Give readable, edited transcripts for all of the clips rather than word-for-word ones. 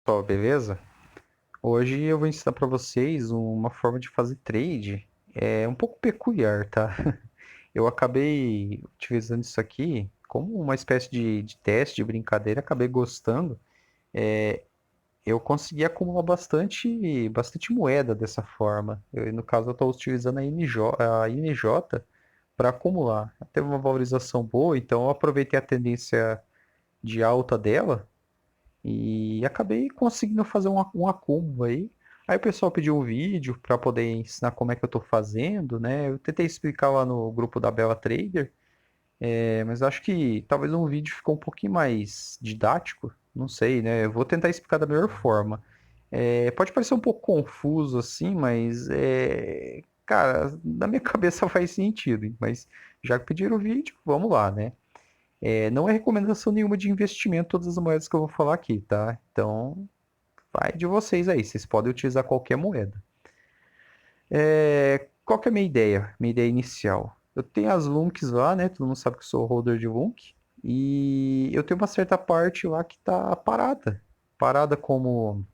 Pessoal, beleza? Hoje eu vou ensinar para vocês uma forma de fazer trade um pouco peculiar, tá? Eu acabei utilizando isso aqui como uma espécie de teste, de brincadeira, acabei gostando. Eu consegui acumular bastante moeda dessa forma. No caso, eu estou utilizando a NJ para acumular. Teve uma valorização boa, então eu aproveitei a tendência de alta dela e acabei conseguindo fazer um acúmulo aí. Aí o pessoal pediu um vídeo para poder ensinar como é que eu estou fazendo, né? Eu tentei explicar lá no grupo da Bella Trader, mas acho que talvez um vídeo ficou um pouquinho mais didático, não sei, né? Eu vou tentar explicar da melhor forma. Pode parecer um pouco confuso assim, mas cara, na minha cabeça faz sentido. Mas já que pediram o vídeo, vamos lá, né? Não é recomendação nenhuma de investimento todas as moedas que eu vou falar aqui, tá? Então, vai de vocês aí. Vocês podem utilizar qualquer moeda. Qual que é a minha ideia? Minha ideia inicial. Eu tenho as LUNCs lá, né? Todo mundo sabe que eu sou holder de LUNC. E eu tenho uma certa parte lá que tá parada. Parada como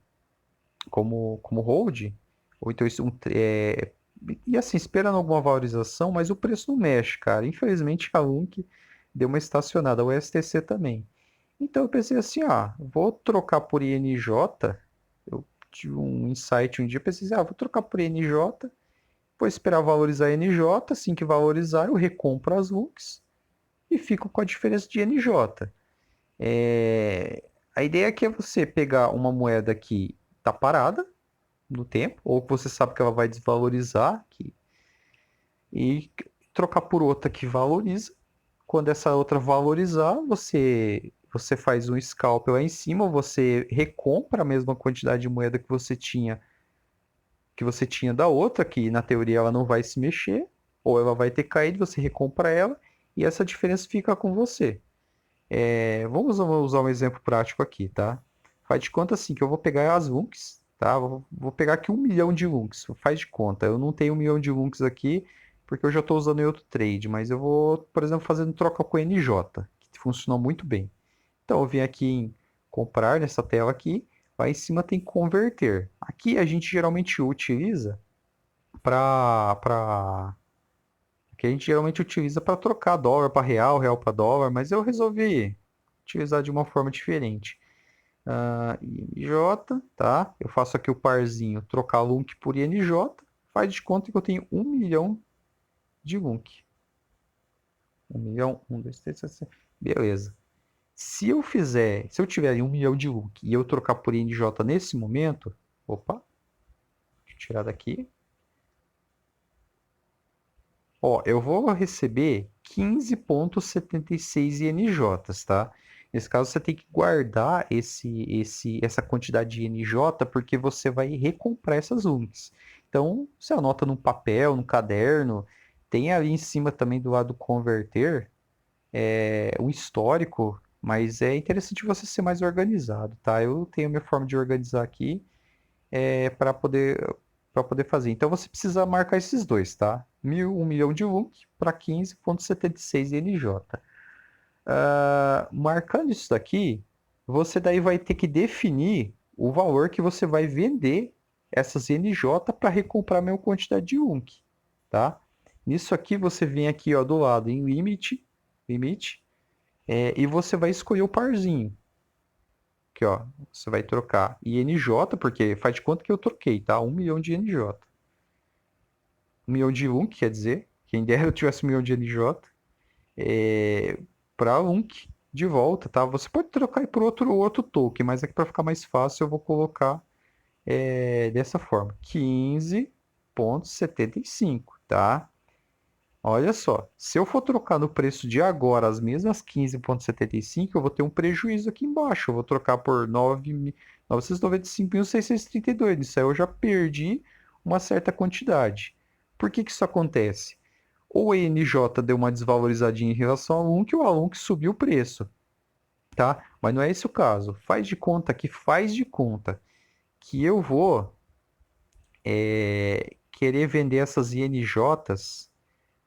hold. Ou então e assim, esperando alguma valorização, mas o preço não mexe, cara. Infelizmente a LUNC deu uma estacionada. O STC também. Então eu pensei assim, vou trocar por INJ. Eu tive um insight um dia, pensei assim, vou trocar por INJ, vou esperar valorizar a NJ, assim que valorizar eu recompro as LUCs e fico com a diferença de NJ. A ideia aqui é você pegar uma moeda que está parada no tempo, ou que você sabe que ela vai desvalorizar, e trocar por outra que valoriza. Quando essa outra valorizar, você faz um scalp lá em cima, você recompra a mesma quantidade de moeda que você tinha da outra, que na teoria ela não vai se mexer, ou ela vai ter caído, você recompra ela e essa diferença fica com você. Vamos usar um exemplo prático aqui, tá? Faz de conta assim que eu vou pegar as LUNCs, tá? Vou pegar aqui 1 milhão de LUNCs, faz de conta. Eu não tenho 1 milhão de LUNCs aqui porque eu já estou usando em outro trade, mas eu vou, por exemplo, fazendo troca com NJ, que funcionou muito bem. Então eu vim aqui em comprar nessa tela aqui, lá em cima tem converter. Aqui a gente geralmente utiliza para que a gente geralmente utiliza para trocar dólar para real, real para dólar, mas eu resolvi utilizar de uma forma diferente. INJ, tá? Eu faço aqui o parzinho, trocar LUNC por INJ, faz de conta que eu tenho 1 milhão de LUNC. 1 milhão, 1, 2, 3, 4, 5. Beleza. Se eu tiver 1 milhão de LUNC e eu trocar por INJ nesse momento, opa, deixa eu tirar daqui. Ó, eu vou receber 15,76 INJs, tá? Nesse caso, você tem que guardar essa quantidade de INJ porque você vai recomprar essas units. Então, você anota num papel, num caderno, tem ali em cima também do lado converter, um histórico, mas é interessante você ser mais organizado, tá? Eu tenho minha forma de organizar aqui para poder fazer. Então você precisa marcar esses dois, tá? 1 milhão de LUC para 15,76 NJ. Marcando isso daqui, você daí vai ter que definir o valor que você vai vender essas NJ para recomprar a mesma quantidade de LUC, tá? Nisso aqui você vem aqui ó, do lado em limite, e você vai escolher o parzinho. Aqui, ó, você vai trocar INJ, porque faz de conta que eu troquei, tá? 1 milhão de INJ. 1 milhão de LUNC, quer dizer, quem dera eu tivesse 1 milhão de NJ, para LUNC de volta, tá? Você pode trocar por outro token, mas aqui para ficar mais fácil eu vou colocar dessa forma, 15,75, tá? Olha só, se eu for trocar no preço de agora as mesmas 15,75, eu vou ter um prejuízo aqui embaixo. Eu vou trocar por 995.632. Isso aí eu já perdi uma certa quantidade. Por que que isso acontece? Ou a NJ deu uma desvalorizadinha em relação ao Alunc, ou o Alunc subiu o preço, tá? Mas não é esse o caso. Faz de conta que eu vou querer vender essas INJs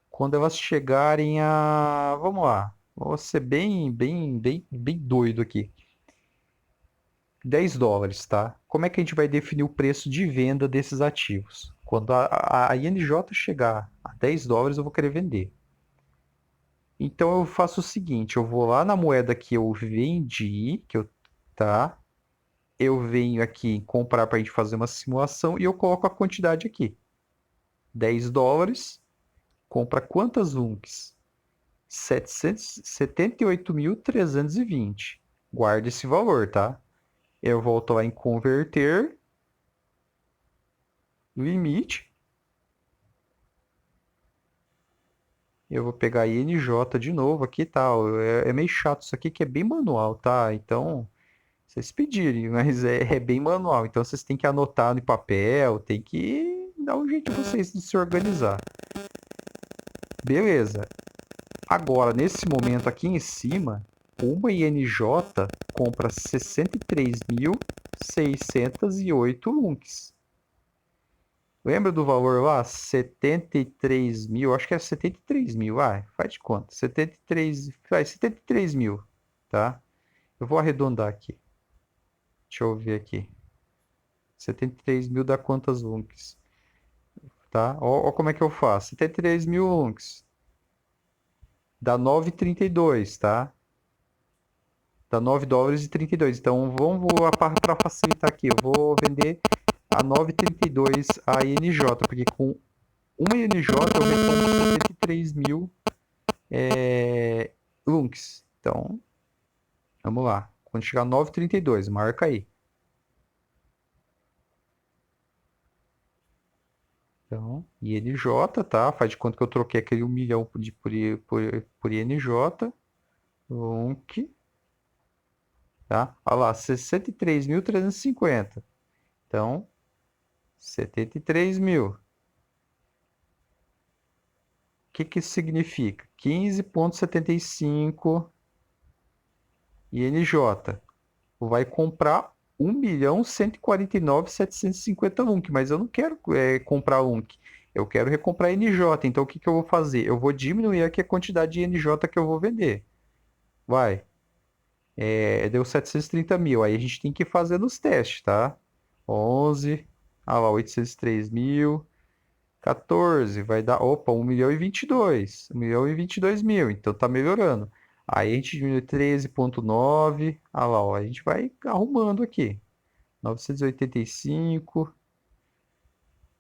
quando elas chegarem a. Vamos lá. Vou ser bem doido aqui. US$ 10, tá? Como é que a gente vai definir o preço de venda desses ativos? Quando a INJ chegar a US$ 10, eu vou querer vender. Então eu faço o seguinte, eu vou lá na moeda que eu vendi, tá? Eu venho aqui em comprar para a gente fazer uma simulação e eu coloco a quantidade aqui. US$ 10, compra quantas UNCs? 778.320. Guarda esse valor, tá? Eu volto lá em converter, limite. Eu vou pegar INJ de novo aqui, tá? É meio chato isso aqui que é bem manual, tá? Então, vocês pedirem, mas é bem manual. Então, vocês têm que anotar no papel, tem que dar um jeito de vocês de se organizar. Beleza. Agora, nesse momento aqui em cima, uma INJ compra 63.608 UNCs. Lembra do valor lá? 73 mil, acho que é 73 mil, faz de conta. 73, faz 73 mil, tá? Eu vou arredondar aqui. Deixa eu ver aqui. 73 mil dá quantas UNCs? Tá? Ó como é que eu faço. 73 mil UNCs. Dá 9,32, tá? Dá US$ 9,32. Então, vamos para facilitar aqui. Eu vou vender a 9,32 a INJ, porque com uma INJ eu recompro 73 mil LUNCs. Então, vamos lá. Quando chegar a 9,32, marca aí. Então, INJ, tá? Faz de conta que eu troquei aquele 1 milhão por INJ. LUNC, tá? Olha lá, 63.350. Então, 73 mil. O que isso significa? 15,75 INJ. Vai comprar 1.149.750 UNC, mas eu não quero comprar UNC. Eu quero recomprar NJ. Então o que eu vou fazer? Eu vou diminuir aqui a quantidade de NJ que eu vou vender. Vai. Deu 730 mil. Aí a gente tem que fazer nos testes, tá? 11. Ah lá, 803 mil. 14 vai dar, opa, 1.022. 1.022 mil, então tá melhorando. Aí a gente diminui 13,9. Ah lá, ó, a gente vai arrumando aqui. 985,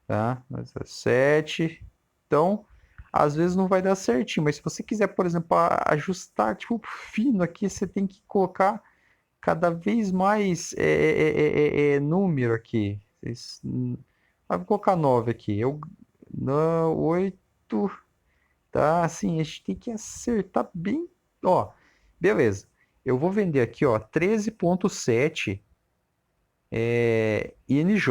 tá? 7. Então, às vezes não vai dar certinho, mas se você quiser, por exemplo, ajustar, tipo, fino aqui, você tem que colocar cada vez mais número aqui. Vou colocar 9 aqui. Não, 8. Tá, assim, a gente tem que acertar bem. Ó, beleza. Eu vou vender aqui, ó, 13,7 INJ.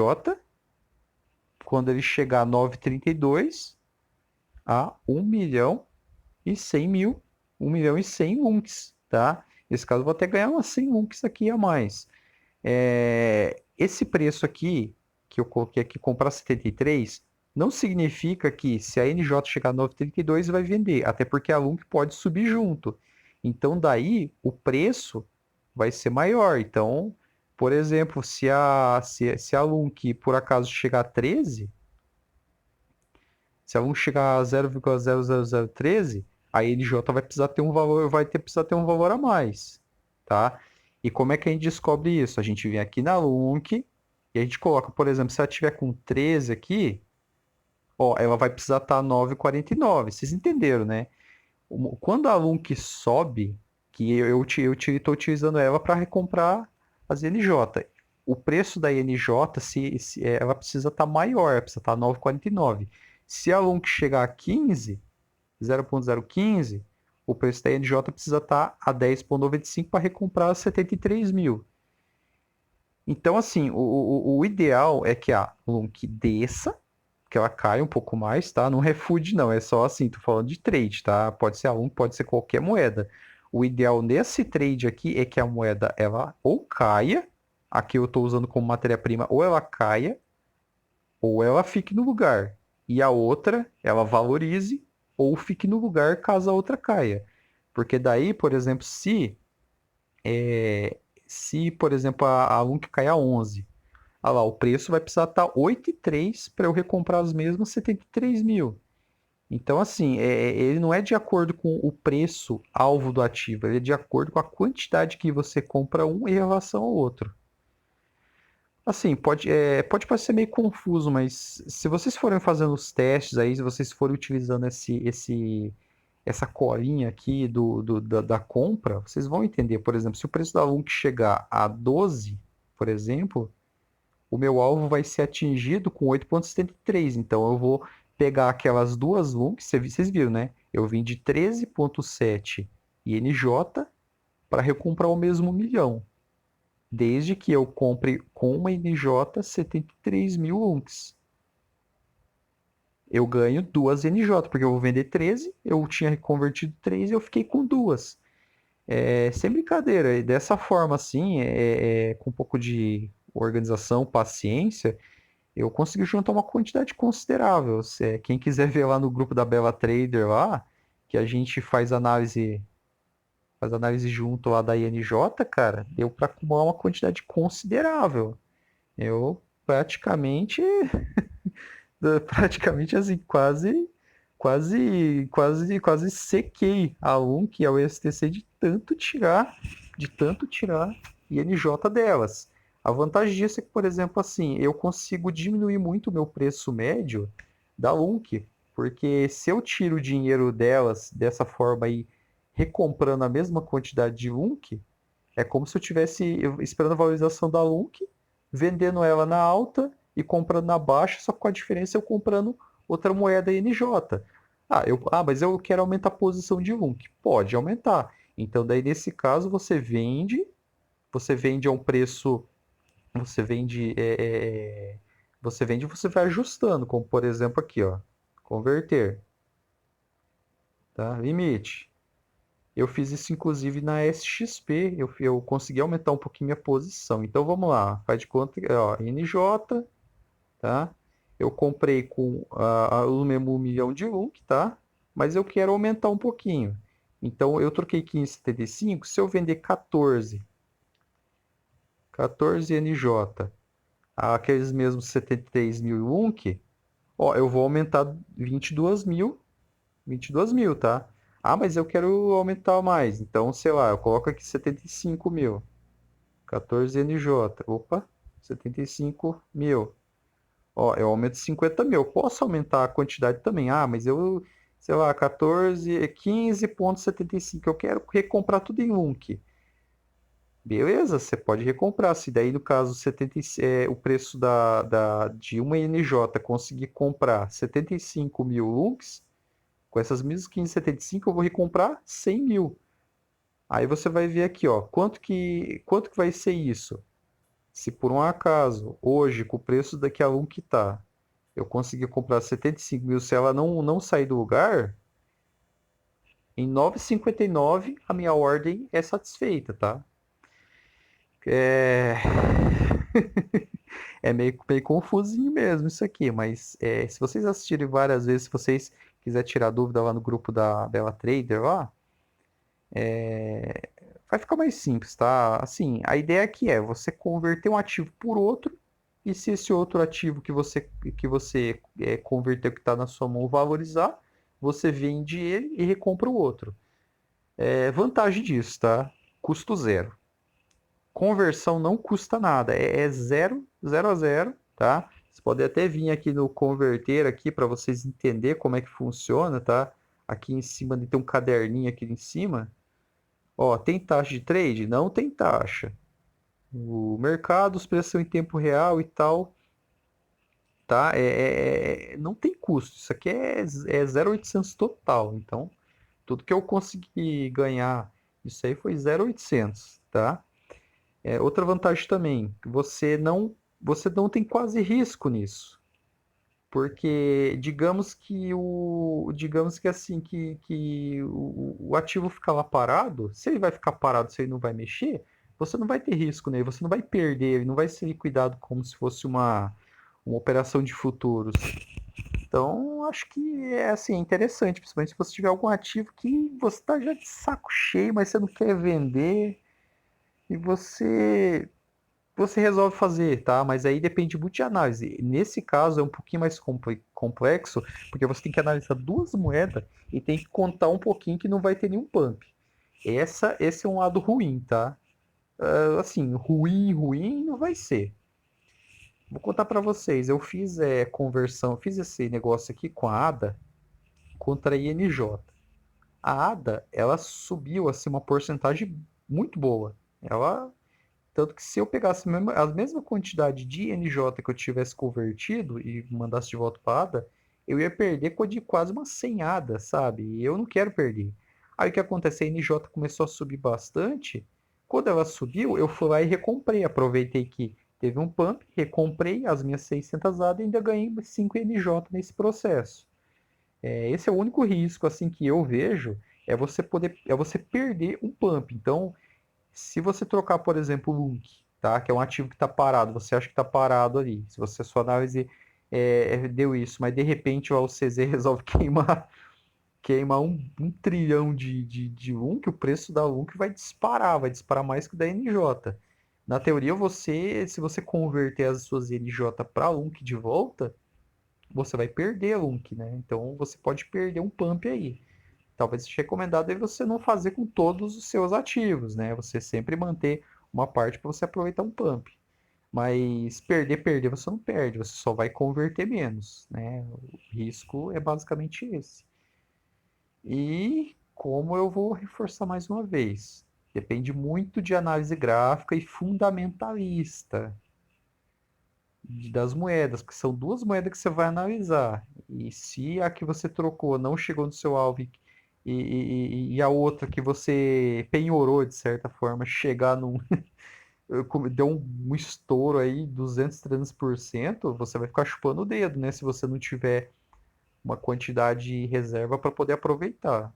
Quando ele chegar a 9,32 a 1.100.000. 1.100.000 UNCs, tá? Nesse caso, eu vou até ganhar umas 100 UNCs aqui a mais. Esse preço aqui, que eu coloquei aqui, comprar 73, não significa que se a NJ chegar a 9,32 vai vender, até porque a LUNC pode subir junto. Então daí o preço vai ser maior. Então, por exemplo, se a LUNC por acaso chegar a 13, se a LUNC chegar a 0,00013, a NJ vai precisar ter um valor, precisar ter um valor a mais, tá? E como é que a gente descobre isso? A gente vem aqui na LUNC e a gente coloca, por exemplo, se ela tiver com 13 aqui, ó, ela vai precisar estar 9,49. Vocês entenderam, né? Quando a LUNC sobe, que eu estou utilizando ela para recomprar as NJ. O preço da NJ, ela precisa estar maior, ela precisa estar 9,49. Se a LUNC chegar a 15, 0,015, o preço da NJ precisa estar a 10,95 para recomprar 73 mil. Então, assim, o ideal é que a LUNC desça, que ela caia um pouco mais, tá? Não refude, não. É só assim, tô falando de trade, tá? Pode ser a LUNC, pode ser qualquer moeda. O ideal nesse trade aqui é que a moeda, ela ou caia, aqui eu estou usando como matéria-prima, ou ela caia, ou ela fique no lugar. E a outra, ela valorize, ou fique no lugar caso a outra caia. Porque daí, por exemplo, se por exemplo, a LUNC cair a 11, ah lá, o preço vai precisar estar 8,3 para eu recomprar os mesmos 73 mil. Então, assim, ele não é de acordo com o preço alvo do ativo, ele é de acordo com a quantidade que você compra um em relação ao outro. Assim, pode parecer meio confuso, mas se vocês forem fazendo os testes aí, se vocês forem utilizando essa colinha aqui da compra, vocês vão entender. Por exemplo, se o preço da LUNC chegar a 12, por exemplo, o meu alvo vai ser atingido com 8,73. Então eu vou pegar aquelas duas LUNCs, vocês viram, né? Eu vim de 13,7 INJ para recomprar o mesmo milhão. Desde que eu compre com uma NJ 73 mil LUNCs. Eu ganho duas NJ, porque eu vou vender 13, eu tinha convertido 3 e eu fiquei com duas. Sem brincadeira, e dessa forma assim, com um pouco de organização, paciência, eu consegui juntar uma quantidade considerável. Quem quiser ver lá no grupo da Bela Trader lá, que a gente faz análise junto lá da INJ, cara, deu para acumular uma quantidade considerável. Eu praticamente assim, quase sequei a UNC e a USTC de tanto tirar INJ delas. A vantagem disso é que, por exemplo, assim, eu consigo diminuir muito o meu preço médio da UNC, porque se eu tiro o dinheiro delas dessa forma aí, recomprando a mesma quantidade de UNC, é como se eu tivesse esperando a valorização da LUNC, vendendo ela na alta e comprando na baixa, só com a diferença eu comprando outra moeda NJ. Mas eu quero aumentar a posição de LUNC. Pode aumentar. Então, daí nesse caso, você vende a um preço, você vende, você vende e você vai ajustando, como por exemplo aqui, ó, converter, tá? Limite. Eu fiz isso inclusive na SXP, eu consegui aumentar um pouquinho minha posição. Então vamos lá, faz de conta, ó, NJ, tá? Eu comprei com o mesmo 1 milhão de LUNC, tá? Mas eu quero aumentar um pouquinho. Então eu troquei 15,75, se eu vender 14 NJ, aqueles mesmos 73 mil LUNC, ó, eu vou aumentar 22 mil, tá? Mas eu quero aumentar mais. Então, sei lá, eu coloco aqui 75 mil. 14 NJ. Opa, 75 mil. Ó, eu aumento 50 mil. Eu posso aumentar a quantidade também. Mas eu, sei lá, 15,75. Eu quero recomprar tudo em LUNC. Beleza, você pode recomprar. Se daí, no caso, o preço de uma NJ conseguir comprar 75 mil LUNCs, com essas mesmas 15,75 eu vou recomprar 100 mil. Aí você vai ver aqui, ó, quanto que vai ser isso? Se por um acaso, hoje, com o preço daqui a que tá, eu conseguir comprar 75 mil, se ela não sair do lugar, em 9,59 a minha ordem é satisfeita, tá? É, é meio confusinho mesmo isso aqui, mas se vocês assistirem várias vezes, se vocês quiserem tirar dúvida lá no grupo da Bela Trader lá, vai ficar mais simples, tá? Assim, a ideia aqui é você converter um ativo por outro, e se esse outro ativo que você converteu que está na sua mão valorizar, você vende ele e recompra o outro. Vantagem disso, tá? Custo zero. Conversão não custa nada, é zero, zero a zero, tá? Você pode até vir aqui no converter aqui para vocês entender como é que funciona, tá? Aqui em cima tem um caderninho aqui em cima. Ó, tem taxa de trade? Não tem taxa. O mercado, os preços são em tempo real e tal, tá? Não tem custo. Isso aqui é 0,800 total. Então, tudo que eu consegui ganhar, isso aí foi 0,800, tá? Outra vantagem também, você não tem quase risco nisso. Porque digamos que assim, que o ativo ficar lá parado, se ele vai ficar parado, se ele não vai mexer, você não vai ter risco nele, você não vai perder, ele não vai ser liquidado como se fosse uma operação de futuros. Então, acho que é assim, interessante, principalmente se você tiver algum ativo que você está já de saco cheio, mas você não quer vender. e você resolve fazer, tá? Mas aí depende muito de análise. Nesse caso é um pouquinho mais complexo, porque você tem que analisar duas moedas e tem que contar um pouquinho que não vai ter nenhum pump. Esse é um lado ruim, tá? Assim, ruim não vai ser. Vou contar para vocês. Eu fiz conversão, fiz esse negócio aqui com a ADA contra a INJ. A ADA, ela subiu assim uma porcentagem muito boa. Ela Tanto que se eu pegasse a mesma quantidade de NJ que eu tivesse convertido e mandasse de volta para ADA, eu ia perder de quase uma senhada, sabe? E eu não quero perder. Aí o que acontece? A NJ começou a subir bastante. Quando ela subiu, eu fui lá e recomprei. Aproveitei que teve um pump, recomprei as minhas 600 ADA e ainda ganhei 5 NJ nesse processo. Esse é o único risco assim que eu vejo, é você perder um pump. Então, se você trocar, por exemplo, o LUNC, tá? Que é um ativo que está parado, você acha que está parado ali. Se você sua análise deu isso, mas de repente o CZ resolve queimar um trilhão de LUNC, o preço da LUNC vai disparar mais que o da NJ. Na teoria, se você converter as suas NJ para LUNC de volta, você vai perder a LUNC, né? Então você pode perder um pump aí. Talvez seja recomendado é você não fazer com todos os seus ativos, né? Você sempre manter uma parte para você aproveitar um pump. Mas perder você não perde, você só vai converter menos, né? O risco é basicamente esse. E como eu vou reforçar mais uma vez, depende muito de análise gráfica e fundamentalista das moedas, que são duas moedas que você vai analisar. E se a que você trocou não chegou no seu alvo e a outra que você penhorou de certa forma chegar num deu um estouro aí 200, 300%, você vai ficar chupando o dedo, né? Se você não tiver uma quantidade de reserva para poder aproveitar.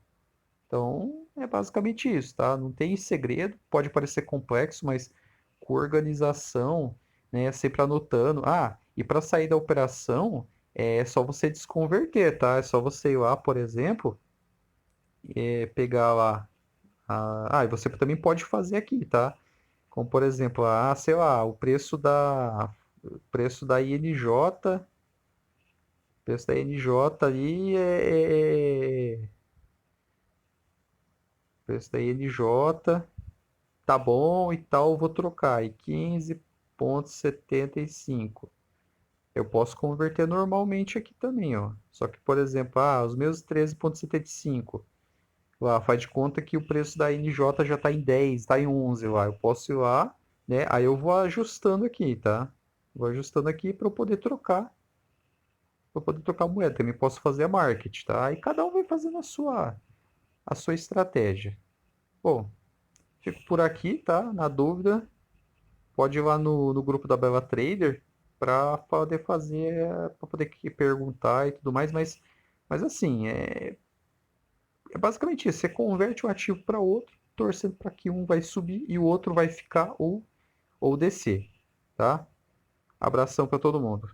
Então, é basicamente isso, tá? Não tem segredo, pode parecer complexo, mas com organização, né, sempre anotando. Ah, e para sair da operação, é só você desconverter, tá? É só você ir lá, por exemplo, pegar lá. E você também pode fazer aqui, tá? Como por exemplo, sei lá, o preço da INJ, o preço da INJ ali o preço da INJ tá bom e tal, vou trocar. E 15,75. Eu posso converter normalmente aqui também, ó. Só que, por exemplo, os meus 13,75. Lá, faz de conta que o preço da NJ já tá em 10, tá em 11 lá. Eu posso ir lá, né? Aí eu vou ajustando aqui, tá? Vou ajustando aqui para eu poder trocar, a moeda. Também posso fazer a market, tá? E cada um vai fazendo a sua estratégia. Bom, fico por aqui, tá? Na dúvida, pode ir lá no grupo da Bela Trader para poder para poder perguntar e tudo mais, mas assim, é basicamente isso. Você converte um ativo para outro, torcendo para que um vai subir e o outro vai ficar ou descer, tá? Abração para todo mundo.